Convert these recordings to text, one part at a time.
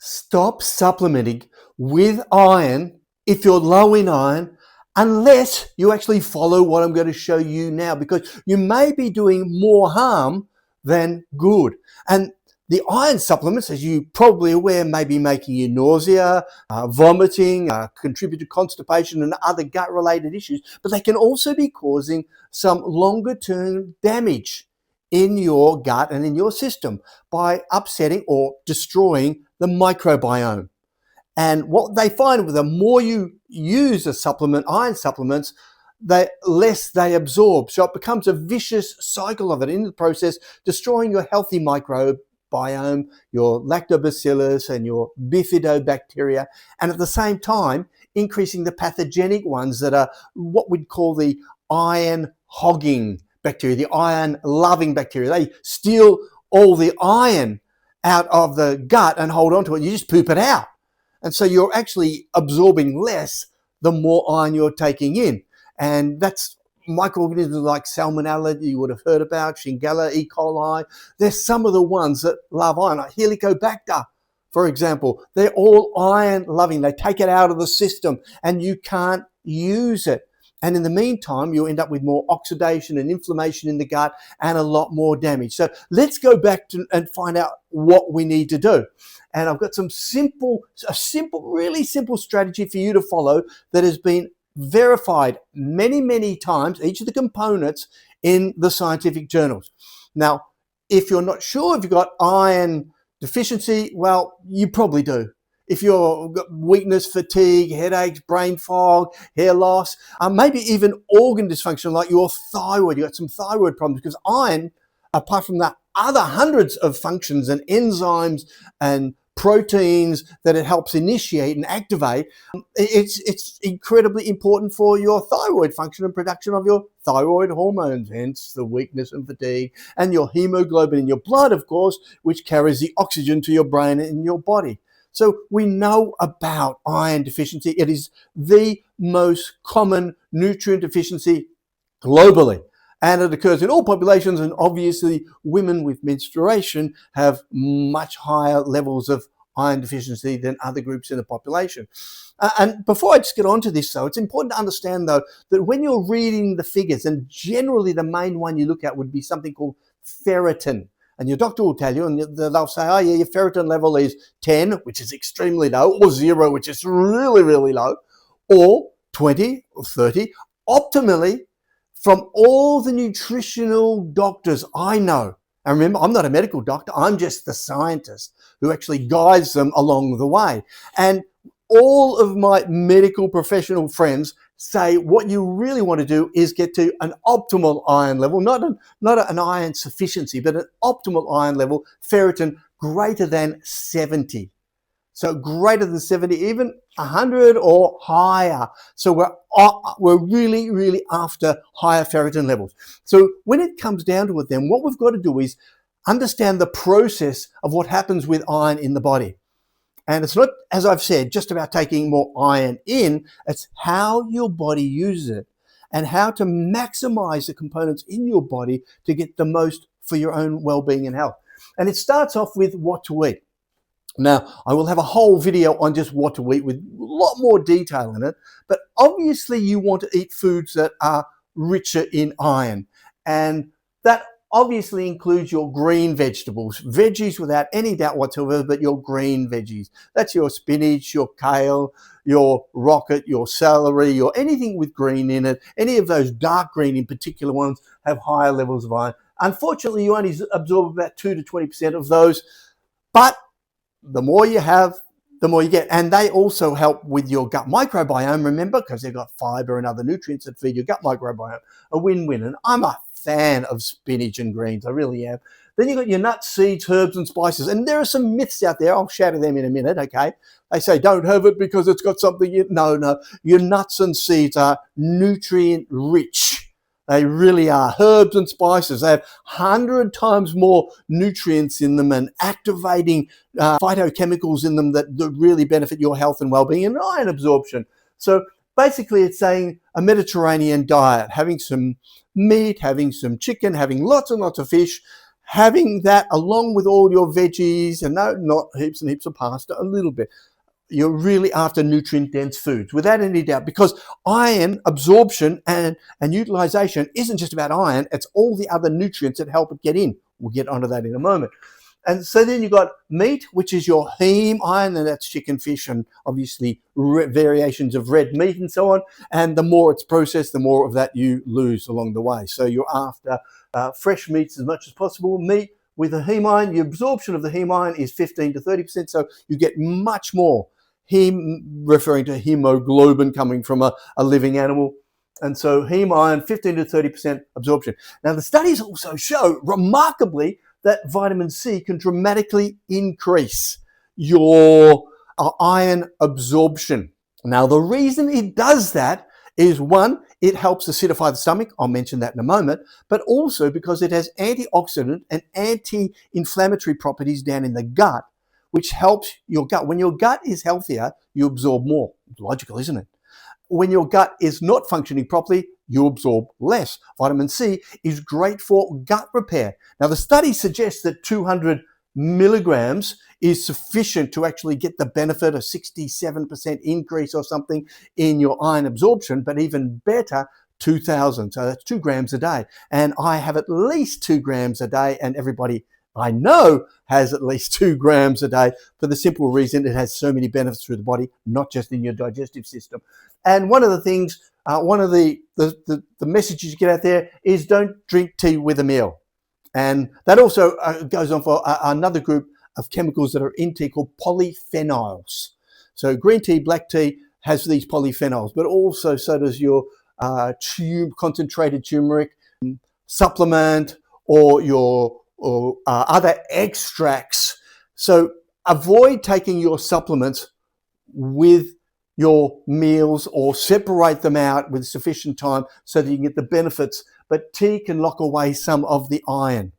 Stop supplementing with iron if you're low in iron, unless you actually follow what I'm going to show you now, because you may be doing more harm than good. And the iron supplements, as you're probably aware, may be making you nausea, vomiting, contribute to constipation and other gut-related issues, but they can also be causing some longer-term damage in your gut and in your system by upsetting or destroying the microbiome. And what they find with the more you use a supplement, iron supplements, the less they absorb. So it becomes a vicious cycle of it in the process, destroying your healthy microbiome, your lactobacillus and your bifidobacteria, and at the same time, increasing the pathogenic ones that are what we'd call the iron hogging bacteria, the iron loving bacteria. They steal all the iron out of the gut and hold on to it. You just poop it out. And so you're actually absorbing less the more iron you're taking in. And that's microorganisms like Salmonella you would have heard about, Shigella, E. coli. They're some of the ones that love iron, like Helicobacter, for example. They're all iron loving. They take it out of the system and you can't use it. And in the meantime, you end up with more oxidation and inflammation in the gut and a lot more damage. So let's go back and find out what we need to do. And I've got a really simple strategy for you to follow that has been verified many, many times, each of the components in the scientific journals. Now, if you're not sure if you've got iron deficiency, well, you probably do. If you've got weakness, fatigue, headaches, brain fog, hair loss, maybe even organ dysfunction like your thyroid, you've got some thyroid problems, because iron, apart from the other hundreds of functions and enzymes and proteins that it helps initiate and activate, it's incredibly important for your thyroid function and production of your thyroid hormones, hence the weakness and fatigue, and your hemoglobin in your blood, of course, which carries the oxygen to your brain and your body. So we know about iron deficiency. It is the most common nutrient deficiency globally. And it occurs in all populations, and obviously women with menstruation have much higher levels of iron deficiency than other groups in the population. And before I just get on to this, though, it's important to understand, though, that when you're reading the figures, and generally the main one you look at would be something called ferritin. And your doctor will tell you, and they'll say, oh yeah, your ferritin level is 10, which is extremely low, or 0, which is really, really low, or 20 or 30. Optimally, from all the nutritional doctors I know, and remember, I'm not a medical doctor, I'm just the scientist who actually guides them along the way. And all of my medical professional friends say what you really want to do is get to an optimal iron level, not an iron sufficiency, but an optimal iron level, ferritin greater than 70. So greater than 70, even 100 or higher. So we're really, really after higher ferritin levels. So when it comes down to it, then what we've got to do is understand the process of what happens with iron in the body. And it's not, as I've said, just about taking more iron in, it's how your body uses it and how to maximize the components in your body to get the most for your own well-being and health. And it starts off with what to eat. Now, I will have a whole video on just what to eat with a lot more detail in it, but obviously you want to eat foods that are richer in iron. And that obviously includes your green vegetables, veggies without any doubt whatsoever, but your green veggies. That's your spinach, your kale, your rocket, your celery, your anything with green in it. Any of those dark green in particular ones have higher levels of iron. Unfortunately, you only absorb about 2 to 20% of those, but the more you have, the more you get. And they also help with your gut microbiome, remember, because they've got fiber and other nutrients that feed your gut microbiome. A win-win. And I'm a fan of spinach and greens, I really am. Then you've got your nuts, seeds, herbs, and spices. And there are some myths out there. I'll shatter them in a minute, okay? They say don't have it because it's got something in. No. Your nuts and seeds are nutrient rich. They really are. Herbs and spices, they have 100 times more nutrients in them and activating phytochemicals in them that really benefit your health and well-being and iron absorption. So basically it's saying a Mediterranean diet, having some meat, having some chicken, having lots and lots of fish, having that along with all your veggies, and no, not heaps and heaps of pasta, a little bit. You're really after nutrient-dense foods, without any doubt, because iron absorption and utilization isn't just about iron, it's all the other nutrients that help it get in. We'll get onto that in a moment. And so then you've got meat, which is your heme iron, and that's chicken, fish, and obviously variations of red meat and so on. And the more it's processed, the more of that you lose along the way. So you're after fresh meats as much as possible. Meat with the heme iron, the absorption of the heme iron is 15 to 30%, so you get much more. Heme, referring to hemoglobin coming from a living animal. And so heme iron, 15 to 30% absorption. Now the studies also show, remarkably, that vitamin C can dramatically increase your iron absorption. Now the reason it does that is, one, it helps acidify the stomach. I'll mention that in a moment, but also because it has antioxidant and anti-inflammatory properties down in the gut, which helps your gut. When your gut is healthier, you absorb more. Logical, isn't it? When your gut is not functioning properly, you absorb less. Vitamin C is great for gut repair. Now, the study suggests that 200 milligrams is sufficient to actually get the benefit of 67% increase or something in your iron absorption, but even better, 2,000. So that's 2 grams a day. And I have at least 2 grams a day, and everybody I know has at least 2 grams a day, for the simple reason it has so many benefits through the body, not just in your digestive system. And one of the things, one of the messages you get out there is don't drink tea with a meal. And that also goes on for another group of chemicals that are in tea called polyphenols. So green tea, black tea has these polyphenols, but also so does your concentrated turmeric supplement or your other extracts. So avoid taking your supplements with your meals, or separate them out with sufficient time so that you can get the benefits. But tea can lock away some of the iron.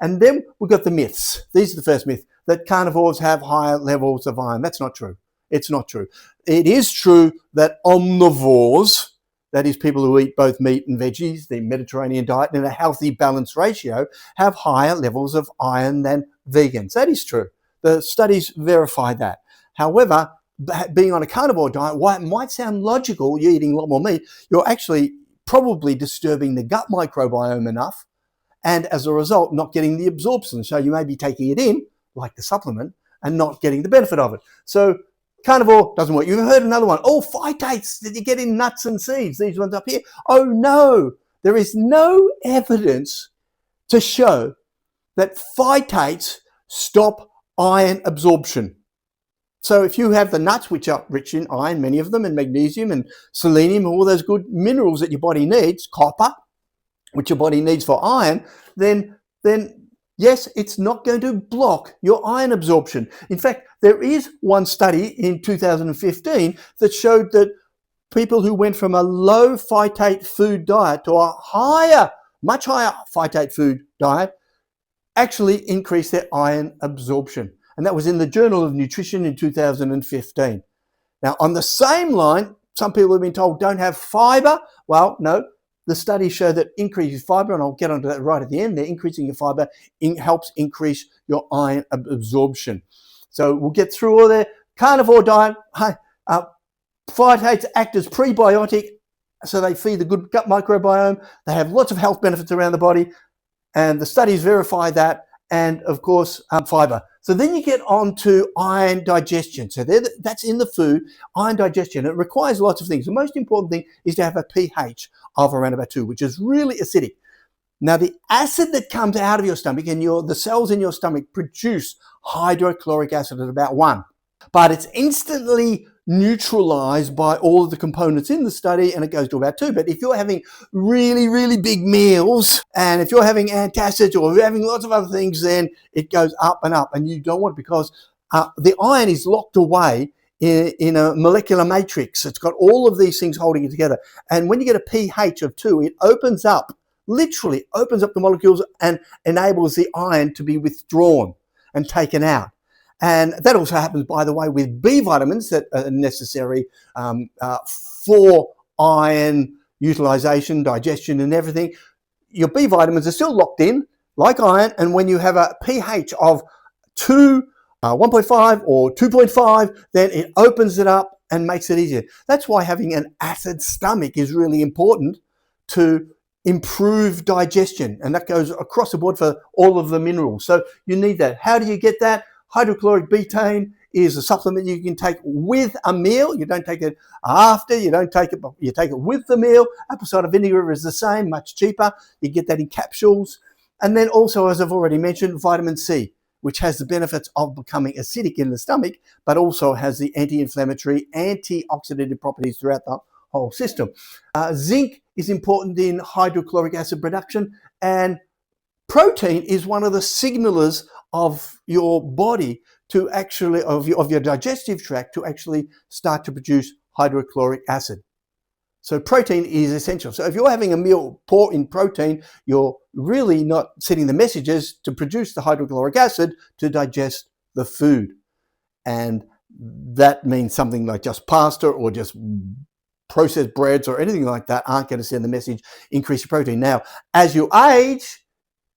And then we've got the myths. These are the first myth, that carnivores have higher levels of iron. That's not true. It's not true. It is true that omnivores, that is people who eat both meat and veggies, the Mediterranean diet, in a healthy balanced ratio, have higher levels of iron than vegans. That is true. The studies verify that. However, being on a carnivore diet, while it might sound logical, you're eating a lot more meat, you're actually probably disturbing the gut microbiome enough, and as a result, not getting the absorption. So you may be taking it in, like the supplement, and not getting the benefit of it. So carnivore doesn't work. You've heard another one. Oh, phytates that you get in nuts and seeds. These ones up here. Oh, no. There is no evidence to show that phytates stop iron absorption. So if you have the nuts, which are rich in iron, many of them, and magnesium and selenium, all those good minerals that your body needs, copper, which your body needs for iron, then yes, it's not going to block your iron absorption. In fact, there is one study in 2015 that showed that people who went from a low phytate food diet to a higher, much higher phytate food diet actually increased their iron absorption. And that was in the Journal of Nutrition in 2015. Now, on the same line, some people have been told don't have fiber. Well, no, the studies show that increasing fiber, and I'll get onto that right at the end there, increasing your fiber helps increase your iron absorption. So we'll get through all that. Carnivore diet, phytates act as prebiotic, so they feed the good gut microbiome. They have lots of health benefits around the body, and the studies verify that, and of course, fiber. So then you get on to iron digestion. So that's in the food, iron digestion. It requires lots of things. The most important thing is to have a pH of around about 2, which is really acidic. Now, the acid that comes out of your stomach, and the cells in your stomach produce hydrochloric acid at about 1. But it's instantly neutralized by all of the components in the study, and it goes to about 2. But if you're having really, really big meals, and if you're having antacids or you're having lots of other things, then it goes up and up, and you don't want it, because the iron is locked away in a molecular matrix. It's got all of these things holding it together. And when you get a pH of 2, it opens up, literally opens up the molecules and enables the iron to be withdrawn and taken out. And that also happens, by the way, with B vitamins that are necessary for iron utilization, digestion, and everything. Your B vitamins are still locked in, like iron, and when you have a pH of 1.5 or 2.5, then it opens it up and makes it easier. That's why having an acid stomach is really important to improve digestion, and that goes across the board for all of the minerals. So you need that. How do you get that? Hydrochloric betaine is a supplement you can take with a meal. You don't take it after, you take it with the meal. Apple cider vinegar is the same, much cheaper. You get that in capsules. And then also, as I've already mentioned, vitamin C, which has the benefits of becoming acidic in the stomach, but also has the anti-inflammatory, antioxidative properties throughout the whole system. Zinc is important in hydrochloric acid production, and protein is one of the signalers of your body to actually, of your digestive tract, to actually start to produce hydrochloric acid. So protein is essential. So if you're having a meal poor in protein, you're really not sending the messages to produce the hydrochloric acid to digest the food. And that means something like just pasta or just processed breads or anything like that aren't going to send the message, increase your protein. Now, as you age,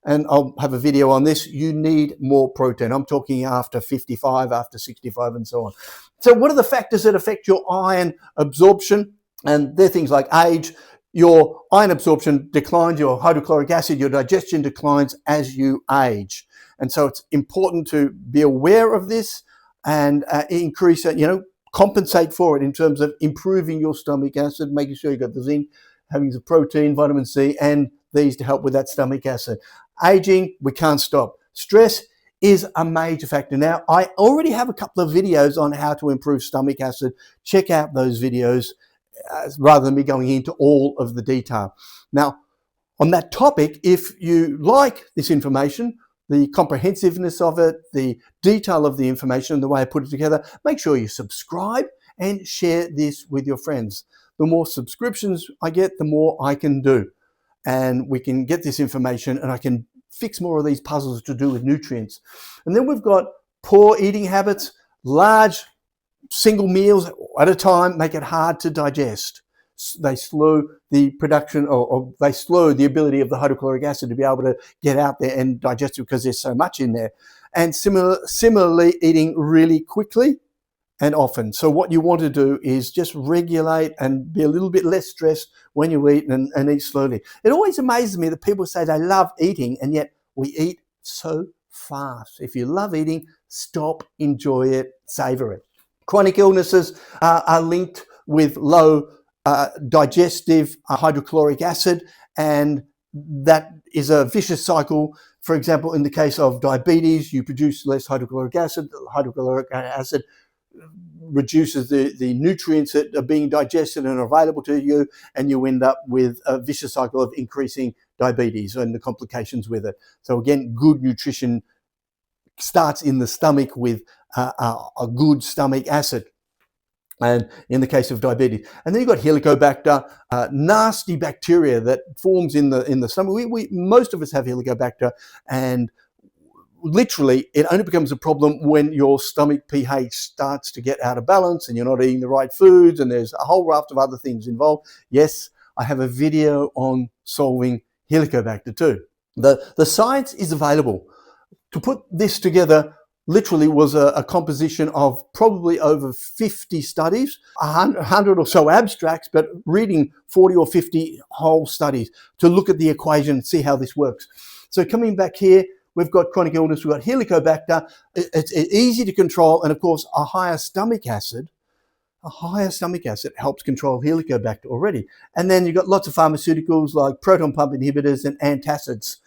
and I'll have a video on this, you need more protein. I'm talking after 55, after 65, and so on. So what are the factors that affect your iron absorption? And they're things like age. Your iron absorption declines, your hydrochloric acid, your digestion declines as you age. And so it's important to be aware of this and increase it, compensate for it in terms of improving your stomach acid, making sure you've got the zinc, having the protein, vitamin C, and these to help with that stomach acid. Aging, we can't stop. Stress is a major factor. Now, I already have a couple of videos on how to improve stomach acid. Check out those videos rather than me going into all of the detail. Now, on that topic, if you like this information, the comprehensiveness of it, the detail of the information, the way I put it together, make sure you subscribe and share this with your friends. The more subscriptions I get, the more I can do. And we can get this information and I can fix more of these puzzles to do with nutrients. And then we've got poor eating habits. Large single meals at a time make it hard to digest. They slow the production or they slow the ability of the hydrochloric acid to be able to get out there and digest it because there's so much in there. And similarly, eating really quickly and often. So what you want to do is just regulate and be a little bit less stressed when you eat and eat slowly. It always amazes me that people say they love eating and yet we eat so fast. If you love eating, stop, enjoy it, savor it. Chronic illnesses are linked with low digestive hydrochloric acid, and that is a vicious cycle. For example, in the case of diabetes, you produce less hydrochloric acid. Hydrochloric acid reduces the nutrients that are being digested and are available to you, and you end up with a vicious cycle of increasing diabetes and the complications with it. So again, good nutrition starts in the stomach with a good stomach acid, and in the case of diabetes. And then you've got Helicobacter, nasty bacteria that forms in the stomach. Most of us have Helicobacter, and literally it only becomes a problem when your stomach pH starts to get out of balance and you're not eating the right foods, and there's a whole raft of other things involved. Yes, I have a video on solving Helicobacter too. The science is available. To put this together literally was a composition of probably over 50 studies, 100 or so abstracts, but reading 40 or 50 whole studies to look at the equation and see how this works. So coming back here, we've got chronic illness, we've got Helicobacter. It's easy to control, and of course a higher stomach acid helps control Helicobacter already. And then you've got lots of pharmaceuticals like proton pump inhibitors and antacids.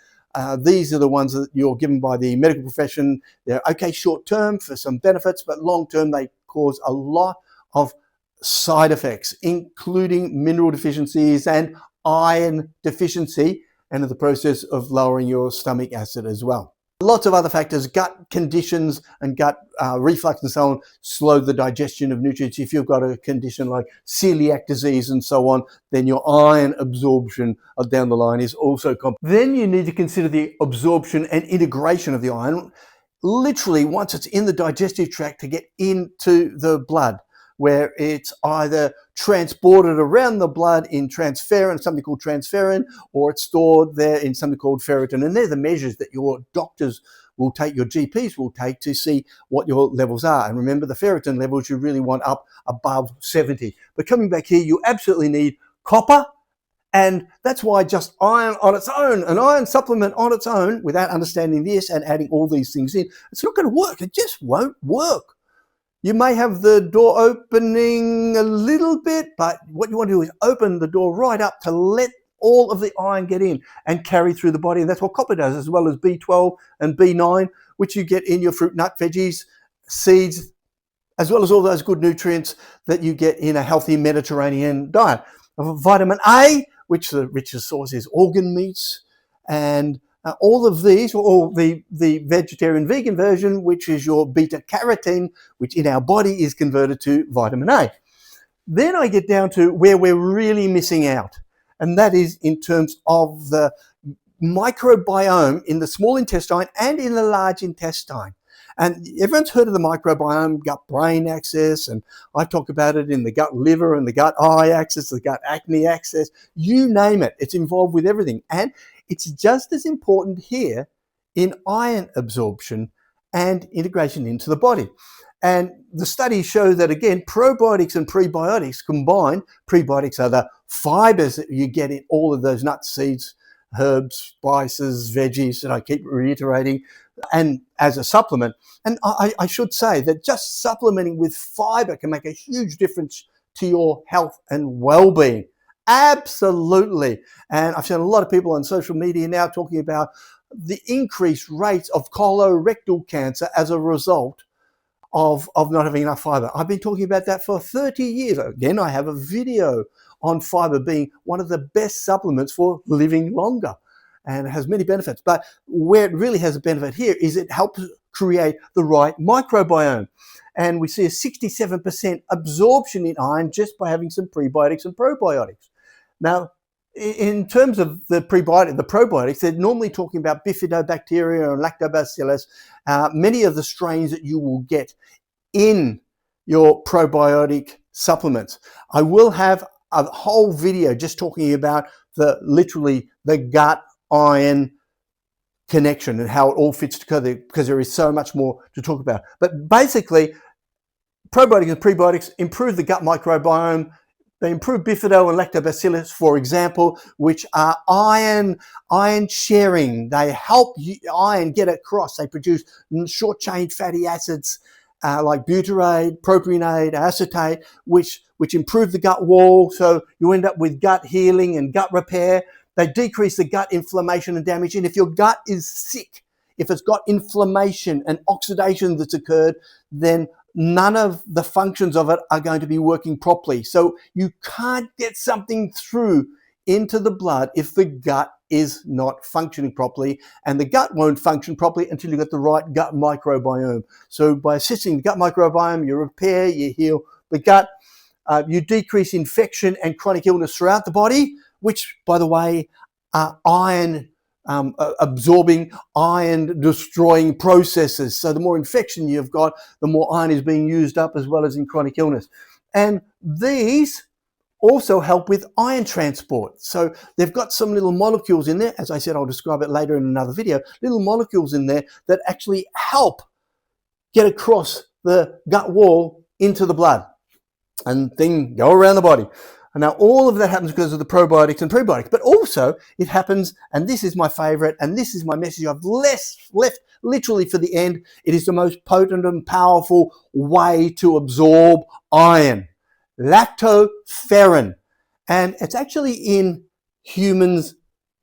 These are the ones that you're given by the medical profession. They're okay short term for some benefits, but long term they cause a lot of side effects, including mineral deficiencies and iron deficiency, and in the process of lowering your stomach acid as well. Lots of other factors, gut conditions and gut reflux and so on, slow the digestion of nutrients. If you've got a condition like celiac disease and so on, then your iron absorption down the line is also complicated. Then you need to consider the absorption and integration of the iron, literally once it's in the digestive tract to get into the blood. where it's either transported around the blood in transferrin, something called transferrin, or it's stored there in something called ferritin. And they're the measures that your doctors will take, your GPs will take to see what your levels are. And remember, the ferritin levels you really want up above 70. But coming back here, you absolutely need copper. And that's why just iron on its own, an iron supplement on its own, without understanding this and adding all these things in, it's not going to work. It just won't work. You may have the door opening a little bit, but what you want to do is open the door right up to let all of the iron get in and carry through the body. And that's what copper does, as well as B12 and B9, which you get in your fruit, nut, veggies, seeds, as well as all those good nutrients that you get in a healthy Mediterranean diet. Vitamin A, which the richest source is organ meats, and all of these, or the vegetarian vegan version, which is your beta carotene, which in our body is converted to vitamin A. Then I get down to where we're really missing out, and that is in terms of the microbiome in the small intestine and in the large intestine. And everyone's heard of the microbiome, gut-brain axis, and I talk about it in the gut-liver and the gut-eye axis, the gut-acne axis, you name it. It's involved with everything. And it's just as important here in iron absorption and integration into the body. And the studies show that, again, probiotics and prebiotics combined, prebiotics are the fibers that you get in all of those nuts, seeds, herbs, spices, veggies, and I keep reiterating, and as a supplement. And I should say that just supplementing with fiber can make a huge difference to your health and well-being. Absolutely. And I've seen a lot of people on social media now talking about the increased rates of colorectal cancer as a result of not having enough fiber. I've been talking about that for 30 years. Again, I have a video on fiber being one of the best supplements for living longer, and it has many benefits. But where it really has a benefit here is it helps create the right microbiome. And we see a 67% absorption in iron just by having some prebiotics and probiotics. Now, in terms of the probiotics, they're normally talking about bifidobacteria and lactobacillus, many of the strains that you will get in your probiotic supplements. I will have a whole video just talking about literally the gut iron connection and how it all fits together, because there is so much more to talk about. But basically, probiotics and prebiotics improve the gut microbiome. They improve bifido and lactobacillus, for example, which are iron sharing. They help iron get across. They produce short-chain fatty acids like butyrate, propionate, acetate, which improve the gut wall. So you end up with gut healing and gut repair. They decrease the gut inflammation and damage. And if your gut is sick, if it's got inflammation and oxidation that's occurred, then none of the functions of it are going to be working properly. So you can't get something through into the blood if the gut is not functioning properly, and the gut won't function properly until you get the right gut microbiome. So by assisting the gut microbiome, you repair, you heal the gut, you decrease infection and chronic illness throughout the body, which, by the way, are iron absorbing, iron destroying processes. So the more infection you've got, the more iron is being used up, as well as in chronic illness. And these also help with iron transport. So they've got some little molecules in there. As I said, I'll describe it later in another video, little molecules in there that actually help get across the gut wall into the blood and then go around the body. And now all of that happens because of the probiotics and prebiotics, but also it happens, and this is my favorite, and this is my message I've left literally for the end. It is the most potent and powerful way to absorb iron. Lactoferrin. And it's actually in humans'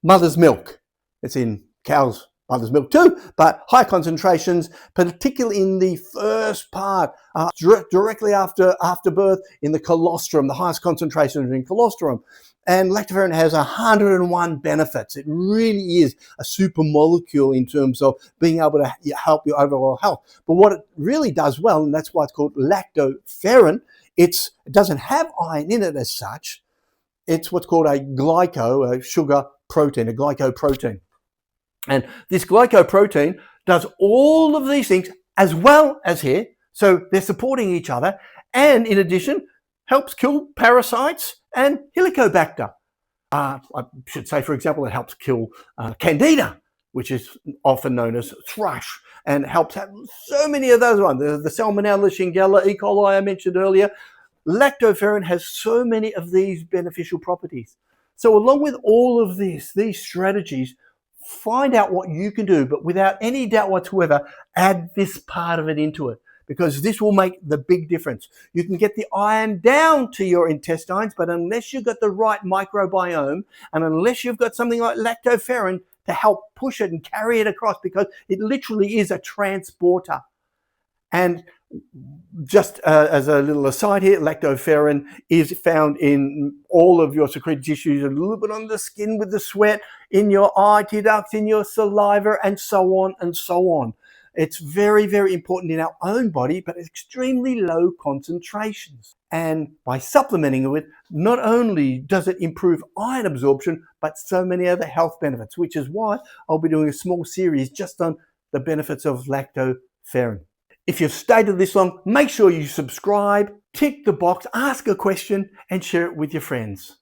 mother's milk. It's in cows' mother's milk too, but high concentrations, particularly in the first part, directly after birth, in the colostrum, the highest concentration in colostrum. And lactoferrin has 101 benefits. It really is a super molecule in terms of being able to help your overall health. But what it really does well, and that's why it's called lactoferrin, it doesn't have iron in it as such. It's what's called a sugar protein, a glycoprotein. And this glycoprotein does all of these things, as well as here, So they're supporting each other, and in addition, helps kill parasites and Helicobacter. I should say, for example, it helps kill Candida, which is often known as thrush, and helps have so many of those ones. The Salmonella, Shigella, E. coli I mentioned earlier. Lactoferrin has so many of these beneficial properties. So along with all of this, these strategies, find out what you can do, but without any doubt whatsoever, add this part of it into it, because this will make the big difference. You can get the iron down to your intestines, but unless you've got the right microbiome, and unless you've got something like lactoferrin to help push it and carry it across, because it literally is a transporter. And just as a little aside here, lactoferrin is found in all of your secreted tissues, a little bit on the skin with the sweat, in your eye ducts, in your saliva, and so on and so on. It's very, very important in our own body, but extremely low concentrations. And by supplementing it with, not only does it improve iron absorption, but so many other health benefits, which is why I'll be doing a small series just on the benefits of lactoferrin. If you've stayed this long, make sure you subscribe, tick the box, ask a question, and share it with your friends.